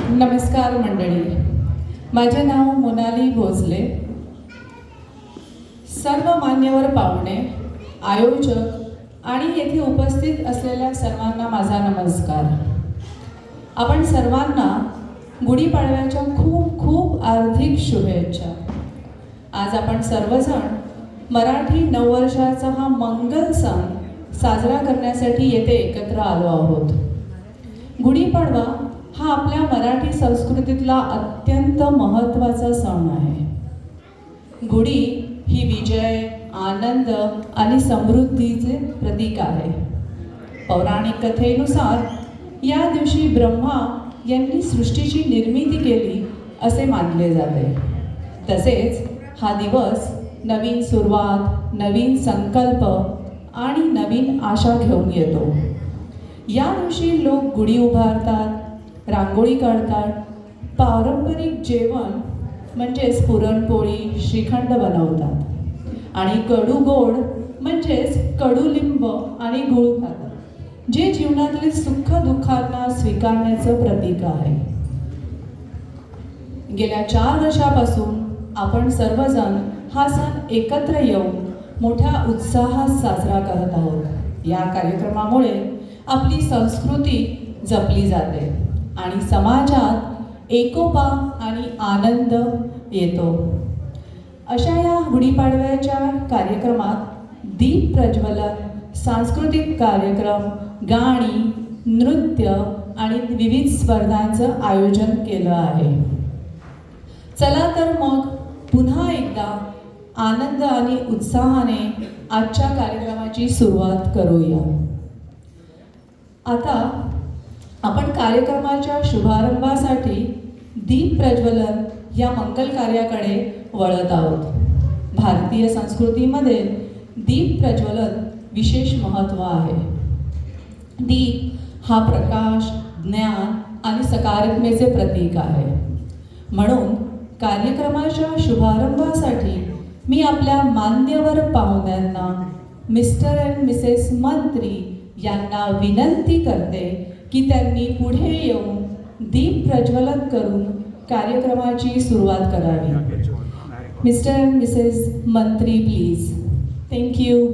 नमस्कार मंडळी, माझे नाव मोनाली भोसले. सर्व मान्यवर पाहुणे, आयोजक आणि येथे उपस्थित असलेल्या सर्वांना माझा नमस्कार. आपण सर्वांना गुढीपाडव्याच्या खूप खूप हार्दिक शुभेच्छा. आज आपण सर्वजण मराठी नववर्षाचा हा मंगल सण साजरा करण्यासाठी येथे एकत्र आलो आहोत. गुढीपाडवा हा आपल्या मराठी संस्कृतीतला अत्यंत महत्त्वाचा सण आहे. गुढी ही विजय, आनंद आणि समृद्धीचे प्रतीक आहे. पौराणिक कथेनुसार या दिवशी ब्रह्मा यांनी सृष्टीची निर्मिती केली असे मानले जाते. तसेच हा दिवस नवीन सुरुवात, नवीन संकल्प आणि नवीन आशा घेऊन येतो. या दिवशी लोक गुढी उभारतात, रांगोळी काढतात, पारंपरिक जेवण म्हणजेच पुरणपोळी, श्रीखंड बनवतात आणि कडू गोड म्हणजेच कडुलिंब आणि गूळ खातात, जे जीवनातील सुख दुःखांना स्वीकारण्याचं प्रतीक आहे. गेल्या 4 वर्षापासून आपण सर्वजण हा सण एकत्र येऊन मोठ्या उत्साहात साजरा करत आहोत. या कार्यक्रमामुळे आपली संस्कृती जपली जाते आणि समाजात एकोपा आणि आनंद येतो. अशा या गुढीपाडव्याच्या कार्यक्रमात दीप प्रज्वलन, सांस्कृतिक कार्यक्रम, गाणी, नृत्य आणि विविध स्पर्धांचं आयोजन केलं आहे. चला तर मग पुन्हा एकदा आनंद आणि उत्साहाने आजच्या कार्यक्रमाची सुरुवात करूया. आता आपण कार्यक्रमाच्या शुभारंभासाठी दीप प्रज्वलन या मंगल कार्याकडे वळत आहोत. भारतीय संस्कृतीमध्ये दीप प्रज्वलन विशेष महत्त्व आहे. दीप हा प्रकाश, ज्ञान आणि सकारात्मतेचे प्रतीक आहे. म्हणून कार्यक्रमाच्या शुभारंभासाठी मी आपल्या मान्यवर पाहुण्यांना मिस्टर अँड मिसेस मंत्री यांना विनंती करते की त्यांनी पुढे येऊन दीप प्रज्वलन करून कार्यक्रमाची सुरुवात करावी. मिस्टर अँड मिसेस मंत्री प्लीज. Thank you.